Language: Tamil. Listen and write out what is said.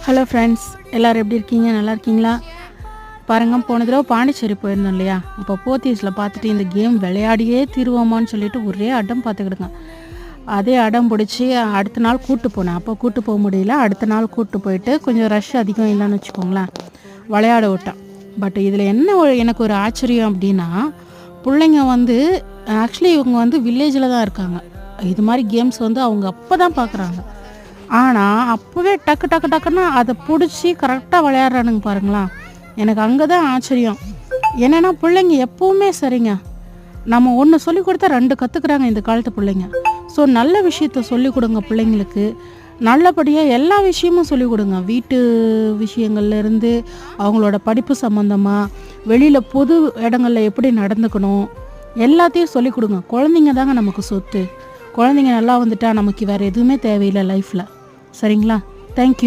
ஹலோ ஃப்ரெண்ட்ஸ், எல்லோரும் எப்படி இருக்கீங்க? நல்லா இருக்கீங்களா? பாருங்கள், போன தடவை பாண்டிச்சேரி போயிருந்தோம் இல்லையா? அப்போ போத்தீஸில் பார்த்துட்டு இந்த கேம் விளையாடியே தீருவோமான்னு சொல்லிட்டு ஒரே அடம் பார்த்துக்கிடுங்க. அதே அடம் பிடிச்சி அடுத்த நாள் கூப்பிட்டு போனேன். அப்போ கூப்பிட்டு போக முடியல. அடுத்த நாள் கூப்பிட்டு போயிட்டு கொஞ்சம் ரஷ் அதிகம் இல்லைன்னு வச்சுக்கோங்களேன், விளையாட விட்டேன். பட் இதில் என்ன எனக்கு ஒரு ஆச்சரியம் அப்படின்னா, பிள்ளைங்க வந்து ஆக்சுவலி இவங்க வந்து வில்லேஜில் தான் இருக்காங்க. இது மாதிரி கேம்ஸ் வந்து அவங்க அப்போ தான் பார்க்குறாங்க. ஆனால் அப்போவே டக்கு டக்கு டக்குன்னு அதை பிடிச்சி கரெக்டாக விளையாடுறானுங்க பாருங்களா. எனக்கு அங்கே தான் ஆச்சரியம். என்னென்னா பிள்ளைங்க எப்போவுமே சரிங்க, நம்ம ஒன்று சொல்லிக் கொடுத்தா 2 கற்றுக்குறாங்க இந்த காலத்து பிள்ளைங்க. ஸோ நல்ல விஷயத்த சொல்லிக் கொடுங்க பிள்ளைங்களுக்கு. நல்லபடியாக எல்லா விஷயமும் சொல்லிக் கொடுங்க. வீட்டு விஷயங்கள்லேருந்து அவங்களோட படிப்பு சம்மந்தமாக, வெளியில் பொது இடங்களில் எப்படி நடந்துக்கணும், எல்லாத்தையும் சொல்லிக் கொடுங்க. குழந்தைங்க தாங்க நமக்கு சொத்து. குழந்தைங்க நல்லா வந்துட்டால் நமக்கு வேறு எதுவுமே தேவையில்லை லைஃப்பில். சரிங்களா? தேங்க்யூ.